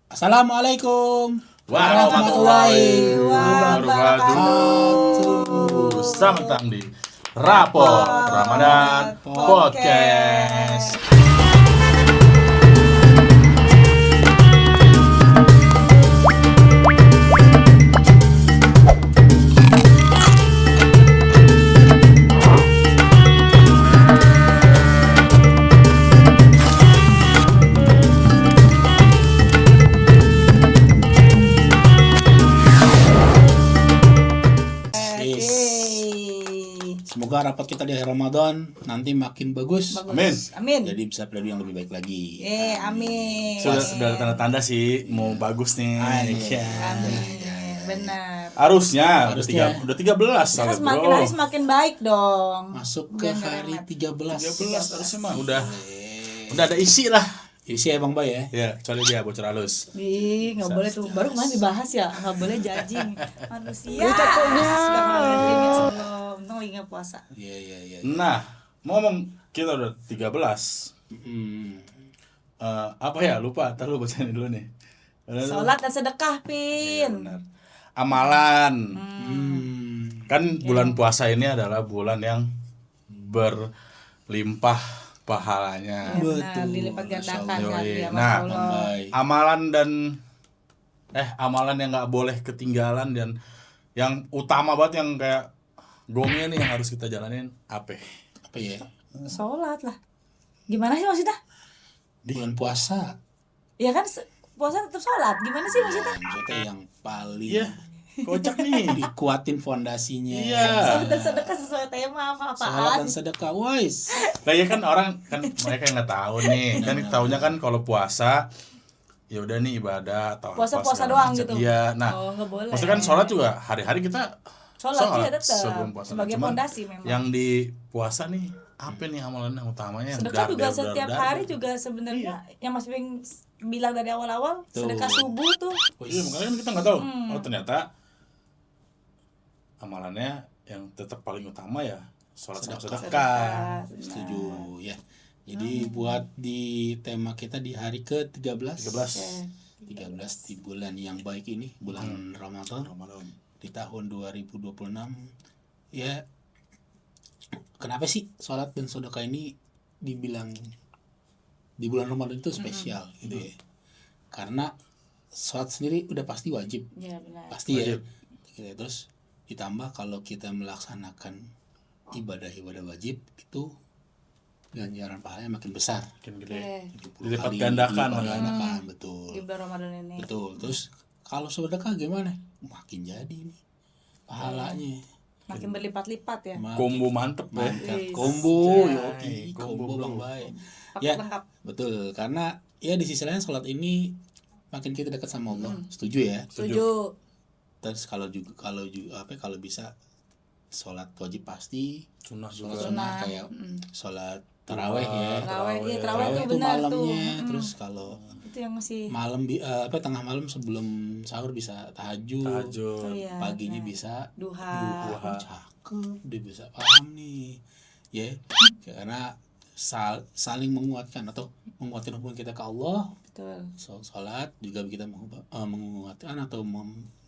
Assalamualaikum warahmatullahi wabarakatuh. Selamat datang di Rapor Ramadan Podcast. Semoga rapat kita di akhir Ramadan nanti makin bagus. Amin. Jadi bisa periode yang lebih baik lagi. Amin. Sudah ada tanda-tanda sih mau bagus nih. Iya. Amin. Benar. Harusnya Harusnya. udah 13 Kita soalnya, semakin bro. hari semakin baik dong. Masuk ke hari 13. 13 harusnya mah udah ada isi lah. Isi emang baik ya. Ya, kecuali dia bocor halus. Ih, nggak boleh tuh. Baru kemarin dibahas ya, nggak boleh judging manusia. Astagfirullahaladzim, untung lagi nggak puasa. Iya. Nah, ngomong kita udah 13. Apa ya? Lupa, ntar lu bacain dulu nih. Sholat dan sedekah, Pin. Benar. Amalan. Kan bulan puasa ini adalah bulan yang berlimpah pahalanya. Ya, benar, dilipat gandakan kan ya, Nah, Masya Allah. Baik. amalan yang nggak boleh ketinggalan dan yang utama banget yang kayak gongnya nih yang harus kita jalanin apa? Apa ya? Sholat lah. Gimana sih maksudnya? Bulan puasa. Ya kan puasa tetap sholat. Gimana sih maksudnya? Maksudnya yang paling Iya, kocak nih. dikuatin fondasinya. Iya. Sholat dan sedekah sesuai tema Salat apa-apaan. dan sedekah, wais. Nah ya kan orang kan mereka yang nggak tahu nih kan taunya kan kalau puasa ya udah nih ibadah atau Puasa apa segala doang macam. gitu. Iya, nah Oh, nggak boleh. maksudnya kan sholat juga hari-hari kita Sholat iya tetap sebelum puasa. sebagai Cuman fondasi memang. yang di puasa nih apa nih amalan yang utamanya yang Sedekah juga dar. setiap hari juga sebenarnya yang Mas Bing bilang dari awal-awal Tuh. sedekah subuh tuh. Iya makanya kan kita nggak tahu oh ternyata amalannya yang tetap paling utama ya sholat sama sedekah. Setuju ya. Jadi buat di tema kita di hari ke-13 13 di bulan yang baik ini, bulan Ramadan di tahun 2026. Ya, kenapa sih sholat dan sedekah ini dibilang di bulan Ramadan itu spesial gitu ya? Karena sholat sendiri udah pasti wajib, Iya benar. pasti Wajib. ya. Terus ditambah kalau kita melaksanakan ibadah-ibadah wajib itu ganjaran pahalanya makin besar. Makin gede. Oke. Dilipat gandakan dilipat lah. gandakan, betul. Di bulan Ramadan ini. Betul. Terus kalau sedekah gimana? Makin jadi nih pahalanya. Makin berlipat-lipat ya. Makin Combo mantep ya. mantap. Wis, Combo, jai. combo Combo, Bang bro. Bay. Paket Ya, lengkap. betul. Karena ya di sisi lain sholat ini makin kita dekat sama Allah. Setuju ya? Setuju. Terus kalau bisa sholat wajib pasti, Sunnah sholat juga. sunnah kayak sholat taraweh ya. Taraweh, iya, taraweh Taraweh tuh itu benar tuh. malamnya. Terus kalau Itu yang masih malam tengah malam sebelum sahur bisa tahajud. oh, iya, Paginya benar. bisa duha. duha. Cakep, dia bisa paham nih ya. Karena saling menguatkan atau menguatkan hubungan kita ke Allah. Betul. Sholat juga kita menguatkan atau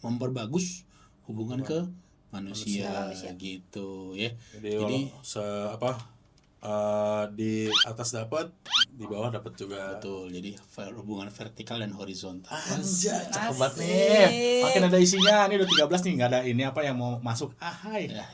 memperbagus hubungan ke manusia. Gitu ya. Jadi di atas dapat, di bawah dapat juga. Betul. Jadi hubungan vertikal dan horizontal. Anjay, cakep banget Asik. nih. Makin ada isinya. Ini udah 13 nih, nggak ada ini apa yang mau masuk. Hai. Ya.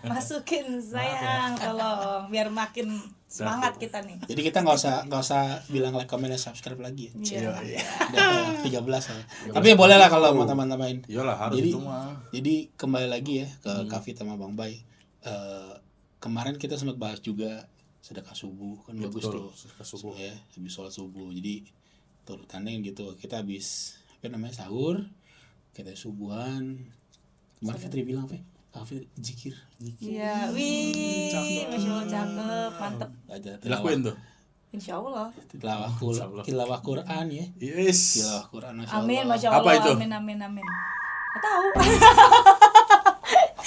Masukin sayang tolong biar makin semangat kita nih. Jadi kita nggak usah bilang like, comment, dan subscribe lagi. Ya. Iya. Udah 13 ya. Tapi ya boleh lah kalau mau teman-teman. Iyalah harus Jadi- itu mah. Jadi kembali lagi ya ke Kak Vita sama Bang Bay. Kemarin kita sempat bahas juga sedekah subuh kan bagus Betul, tuh. sedekah subuh. Ya, habis sholat subuh. Jadi turutannya gitu. Kita habis sahur, kita subuhan. Kemarin Fitri bilang apa? Kak Fitri zikir. Iya, wih, Masya Allah cakep, mantep. Ada Dilakuin tuh. Insya Allah. tilawah Quran ya. Yes. Tilawah Quran Masya Amin, Allah. Masya Allah. Apa itu? Amin. Nggak tahu.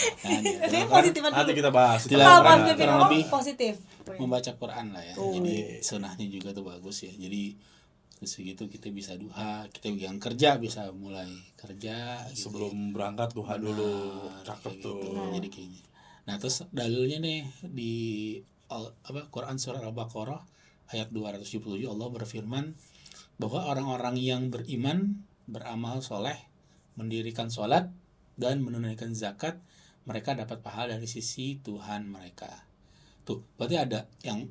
Nah, gitu. Jadi positifan Nanti dulu. kita bahas. Tilawah Apa Quran, Mas Bing kurang ngomong lebih positif. membaca Quran lah ya. Oh. Jadi sunahnya juga tuh bagus ya. Jadi Terus gitu kita bisa duha, kita yang kerja bisa mulai kerja gitu. Sebelum berangkat duha dulu. Cakep Kayak tuh. gitu. Jadi kayak gitu. Nah, terus dalilnya nih di Quran surah Al-Baqarah ayat 277 Allah berfirman bahwa orang-orang yang beriman, beramal soleh, mendirikan sholat dan menunaikan zakat, mereka dapat pahala dari sisi Tuhan mereka. Tuh, berarti ada yang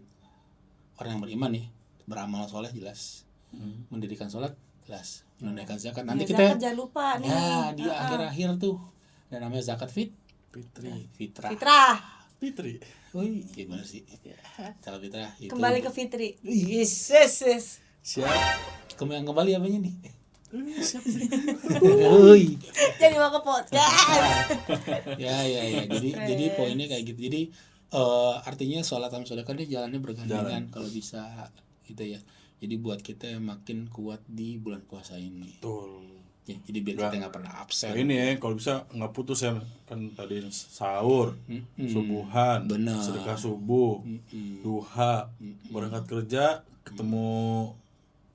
orang yang beriman nih, beramal soleh jelas, mendirikan sholat jelas, menunaikan zakat. Nanti Ya, kita zakat jangan lupa nih. ya di akhir-akhir tuh ada namanya zakat fitrah. Fitri. Wih, gimana sih? Zakat fitrah itu. Kembali ke Fitri. Yes. Siap. Kembali apanya nih? Siap. Wih. Jadi mau ke podcast. Ya. Jadi poinnya kayak gitu. Jadi artinya sholat sama sedekah ini jalannya bergandengan kalau bisa gitu ya. Jadi buat kita yang makin kuat di bulan puasa ini. Betul. Ya, jadi biar kita nggak pernah absen. Ini ya kalau bisa nggak putus ya, kan tadi sahur, subuhan, Benar. sedekah subuh, duha, berangkat kerja, ketemu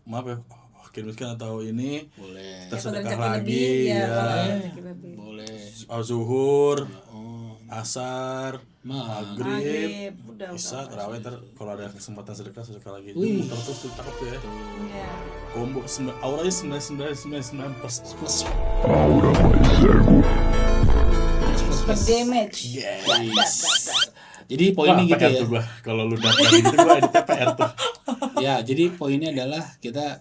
maaf ya, fakir miskin atau ini, Boleh. kita Kalau sedekah rezeki lagi, lebih, ya, rezeki lebih. Boleh. zuhur, Oh, asar, maghrib, Udah. isya, tarawih, kalau ada kesempatan sedekah lagi. Itu Wih. muter terus tuh, cakep tuh ya. Iya. Combo auranya 99 plus. Super damage. Yes. Jadi poinnya gitu PR ya. tuh gua. Kalau lu dapat gitu gua edit PR tuh. Ya, jadi poinnya adalah kita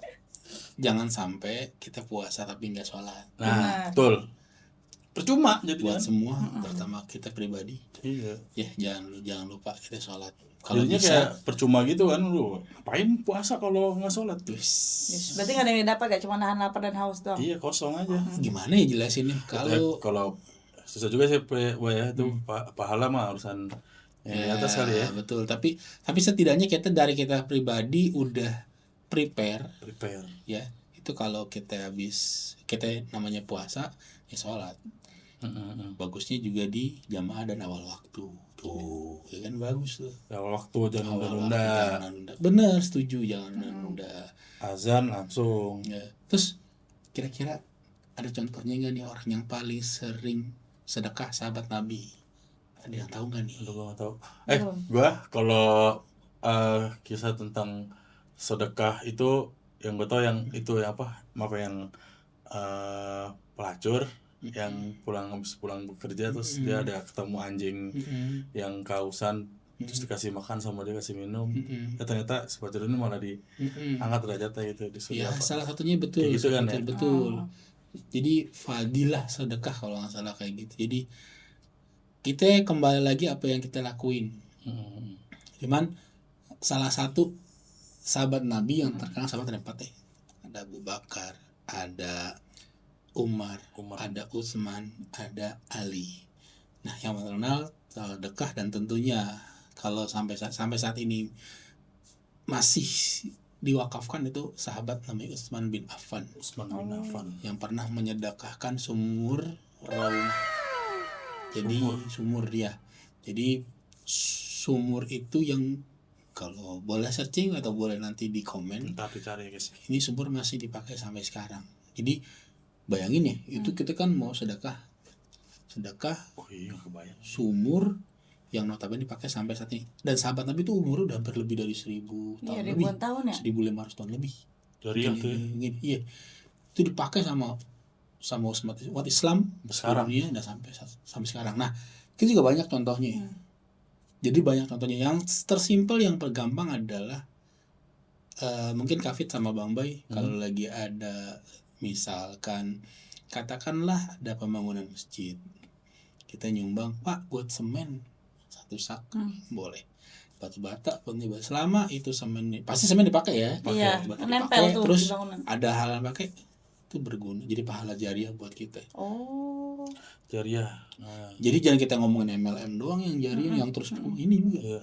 jangan sampai kita puasa tapi nggak sholat. Nah, betul. Percuma jadinya. Buat semua, terutama kita pribadi. Iya. Ya, jangan lupa kita sholat. Kalau Jadinya bisa, kayak percuma gitu kan lu. Ngapain puasa kalau nggak sholat? Yes. Berarti nggak ada yang didapat ya, cuma nahan lapar dan haus doang. Iya, kosong aja. gimana ya jelasinnya? Kalau susah juga sih ya itu pahala mah urusan yang di atas kali ya. Betul. Tapi setidaknya kita pribadi udah prepare ya. Itu kalau kita namanya puasa ya sholat. Bagusnya juga di jamaah dan awal waktu. Tuh, ya kan bagus tuh. Awal waktu jangan Awal nunda. waktu jangan nunda. Bener, setuju, jangan nunda. Azan langsung. Ya. Terus kira-kira ada contohnya nggak nih orang yang paling sering sedekah sahabat Nabi? Ada yang tahu nggak nih? Aduh, gua nggak tahu. Gua kalau kisah tentang sedekah itu yang gue tahu yang itu ya apa? Yang pelacur yang habis pulang bekerja terus dia ada ketemu anjing yang kausan terus dikasih makan sama dia kasih minum. Ya ternyata si pelacur ini malah diangkat derajatnya gitu di Ya, surga. salah satunya betul. Kayak gitu kan ya? Betul. Jadi fadilah sedekah kalau nggak salah kayak gitu. Jadi kita kembali lagi apa yang kita lakuin. Cuman salah satu sahabat Nabi yang terkenal sahabat ada 4 ya. Ada Abu Bakar, ada Umar, ada Utsman, ada Ali. Nah, yang terkenal sedekah dan tentunya kalau sampai saat ini masih diwakafkan itu sahabat namanya Utsman bin Affan. Yang pernah menyedekahkan sumur Raum. Jadi sumur dia. Jadi sumur itu yang kalau boleh searching atau boleh nanti di komen. Ntar dicari guys. Ini sumur masih dipakai sampai sekarang. Jadi bayangin ya, itu kita kan mau sedekah. Oh iya, kebayang. Sumur yang notabene dipakai sampai saat ini. Dan sahabat Nabi itu umur udah hampir lebih dari 1000 tahun lebih. Ribuan tahun ya? 1500 tahun lebih. Dari itu ya? Iya. Itu dipakai sama umat Islam Sekarang. dunia dan sampai sekarang. Nah, itu juga banyak contohnya. Jadi banyak contohnya. Yang tersimpel yang tergampang adalah mungkin Kafit sama Bang Bay kalau lagi ada misalkan katakanlah ada pembangunan masjid, kita nyumbang, Pak, buat semen 1 sak, boleh. Batu bata buat nih, selama itu semen pasti semen dipakai ya. Iya, nempel tuh terus di bangunan. ada hal yang pakai itu berguna, jadi pahala jariah buat kita. Oh. Jariah. Nah, Jadi jangan kita ngomongin MLM doang yang jariah, yang terus ini juga. iya.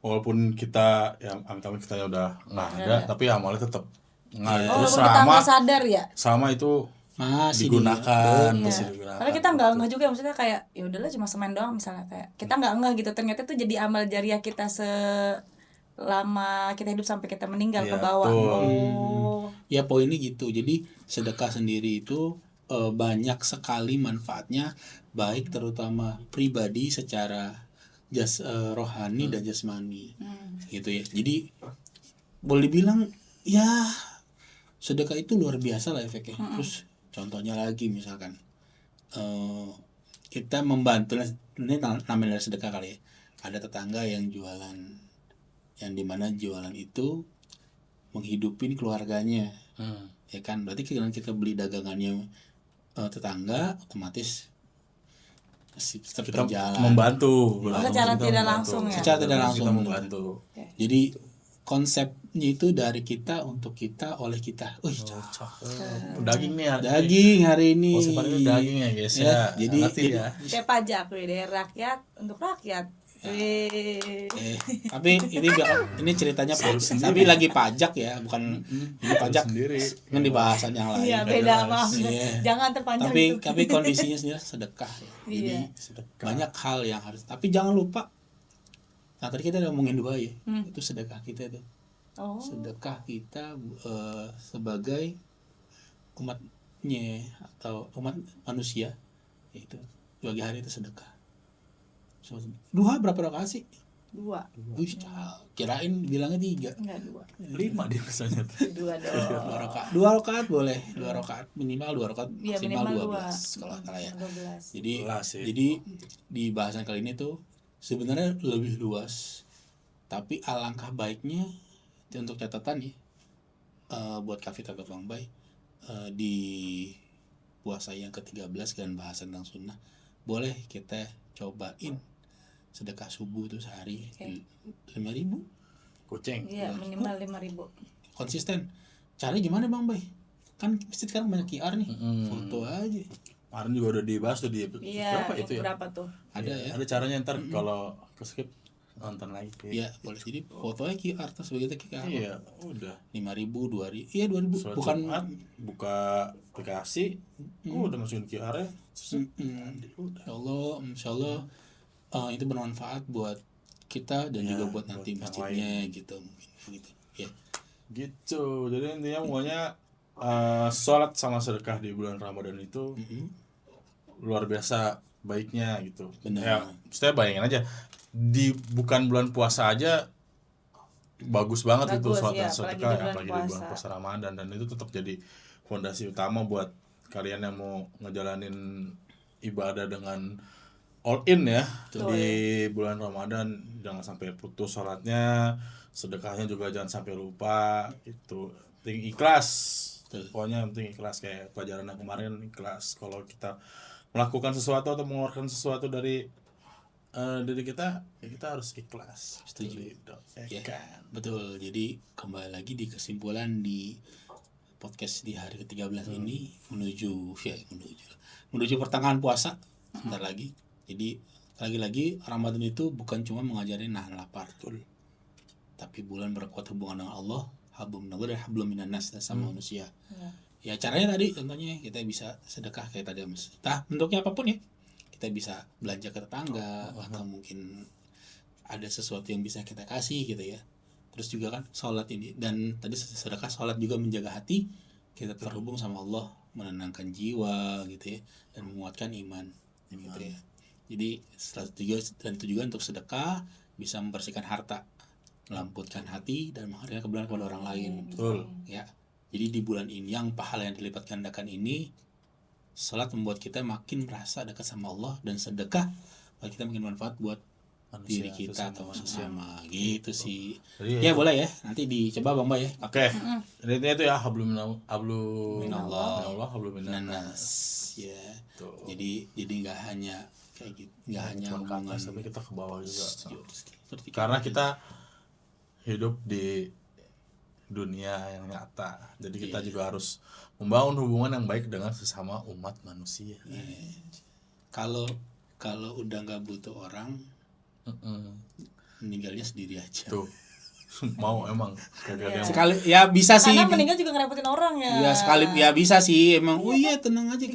Walaupun kita ya amit-amit kita udah nggak ada, tapi amalnya tetap ngalir terus Walaupun kita nggak sadar ya. sama itu Masih digunakan, Iya. masih digunakan. Karena kita nggak juga, maksudnya kayak ya udahlah cuma semen doang misalnya, kayak kita nggak juga gitu, ternyata itu jadi amal jariah kita lama kita hidup sampai kita meninggal ke Iya, bawah. betul. Oh. Ya poinnya gitu. Jadi sedekah sendiri itu banyak sekali manfaatnya, baik terutama pribadi secara rohani dan jasmani. Gitu ya. Jadi boleh dibilang ya sedekah itu luar biasa lah efeknya. Terus contohnya lagi misalkan kita membantu, ini namanya sedekah kali ya. Ada tetangga yang jualan, yang dimana jualan itu menghidupin keluarganya, ya kan? Berarti kalau kita beli dagangannya tetangga, otomatis tetap Kita berjalan. membantu. Secara Kita tidak membantu. langsung ya? Secara tidak langsung, kita benar. membantu. Jadi konsepnya itu dari kita untuk kita oleh kita. Daging nih Daging hari ini. Oh, sebenarnya daging ya guys Ya, ya. jadi Kayak pajak dari rakyat untuk rakyat. Tapi ini ceritanya pajak. Tapi lagi pajak ya, bukan ini pajak sendiri. kan di bahasan yang lain. Iya, beda maaf. Iya. Jangan terpanjang itu. Tapi kondisinya sendiri sedekah ya. Jadi banyak hal yang harus. Tapi jangan lupa. Nah tadi kita udah ngomongin dua ya. Itu sedekah kita itu. Oh. Sedekah kita sebagai umatnya atau umat manusia, itu bagi hari itu sedekah. Duha berapa rakaat sih? 2. Wih, kirain bilangnya 3. Enggak 2. 5 dia misalnya. 2 dong. 2 rakaat. 2 rakaat boleh. 2 rakaat minimal 2 rakaat, Iya, maksimal minimal 12 kalau salah ya. 12. Jadi di bahasan kali ini tuh sebenarnya lebih luas. Tapi alangkah baiknya untuk catatan ya, buat Kavita atau Bang Bay, di puasa yang ke-13 kan bahasan tentang sunnah, boleh kita cobain sedekah subuh tuh sehari 5.000 Kucing. Iya, minimal 5.000. konsisten. Caranya gimana Bang Bay? Kan masjid sekarang banyak QR nih, foto aja. Kemarin juga udah dibahas tuh di Iya, berapa itu ya? berapa tuh? Ada ya. Ada caranya ntar kalau ke skip nonton lagi. Ya boleh, jadi fotonya QR terus begitu QR. Iya, udah. 5.000, 2.000, iya 2.000. Sholat Bukan Jumat, buka aplikasi, udah masukin QR-nya. Insya Allah itu bermanfaat buat kita dan juga buat nanti buat yang masjidnya gitu mungkin gitu ya. Gitu. Jadi intinya pokoknya sholat sama sedekah di bulan Ramadan itu luar biasa baiknya gitu. Benar. Ya, maksudnya bayangin aja bukan bulan puasa aja bagus banget itu sholat ya, dan sedekah, apalagi apalagi di bulan puasa Ramadan, dan itu tetap jadi fondasi utama buat kalian yang mau ngejalanin ibadah dengan all in ya. Betul, di bulan Ramadan. Jangan sampai putus sholatnya, sedekahnya juga jangan sampai lupa gitu. Penting ikhlas. Pokoknya penting ikhlas, kayak pelajaran yang kemarin, ikhlas. Kalau kita melakukan sesuatu atau mengeluarkan sesuatu dari diri kita, ya kita harus ikhlas. Setuju. Ya kan? Betul. Jadi kembali lagi di kesimpulan di podcast di hari ke-13 ini menuju pertengahan puasa sebentar lagi. Jadi lagi-lagi Ramadan itu bukan cuma mengajarin nahan lapar, tapi bulan berkuat hubungan dengan Allah, hablum minallah dan hablum minannas sama manusia. Ya caranya tadi contohnya kita bisa sedekah kayak tadi Mas. Entah bentuknya apapun ya. Kita bisa belanja ke tetangga atau mungkin ada sesuatu yang bisa kita kasih gitu ya. Terus juga kan sholat ini, dan tadi sedekah sholat juga menjaga hati kita terhubung sama Allah, menenangkan jiwa gitu ya, dan menguatkan iman gitu ya. Jadi dan itu juga untuk sedekah bisa membersihkan harta, melembutkan hati dan menghargai kebenaran kepada orang lain. Betul. Ya. Jadi di bulan ini yang pahala yang dilipat gandakan ini, salat membuat kita makin merasa dekat sama Allah, dan sedekah buat kita makin manfaat buat Manusia, diri kita atau sesama gitu sih. Jadi, Ya boleh ya, nanti dicoba Bang Bay ya. Oke. Jadi intinya itu ya hablum Minallah, hablum minannas. nanas ya. Tuh. Jadi nggak hanya kayak gitu, nggak hanya Cuma ke hubungan atas, tapi kita ke bawah juga. seperti Karena kita hidup di dunia yang nyata, jadi kita juga harus membangun hubungan yang baik dengan sesama umat manusia. kalau udah nggak butuh orang, meninggalnya sendiri aja. Tuh. Mau emang kagak Sekali ya bisa sih. Karena meninggal juga ngerepotin orang ya. Ya sekali ya bisa sih emang. Oh iya tenang aja,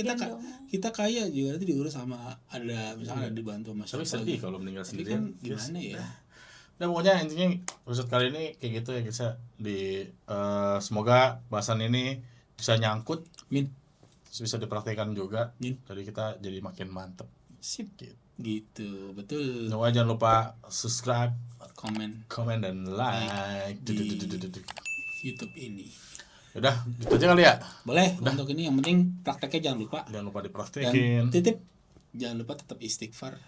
kita kaya juga nanti diurus sama ada misalnya ada dibantu sama tapi siapa sedih gitu. kalau meninggal Tapi sendirian. kan gimana ya? Dan pokoknya intinya episode kali ini kayak gitu ya guys ya. Semoga bahasan ini bisa nyangkut, terus bisa dipraktikkan juga. Jadi kita jadi makin mantep. Sip gitu, betul. Jangan lupa subscribe, komen dan like di YouTube ini. Udah, gitu aja kali ya. Boleh. Udah. Untuk ini yang penting prakteknya jangan lupa. Jangan lupa dipraktekin. Dan titip, jangan lupa tetap istighfar.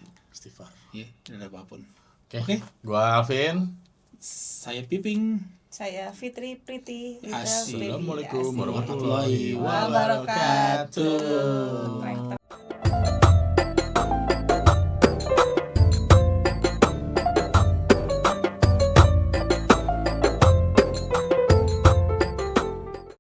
Ya, dan apapun. Oke. Gua Alvin. Saya Piping. Saya Fitri Priti. Assalamualaikum warahmatullahi wabarakatuh.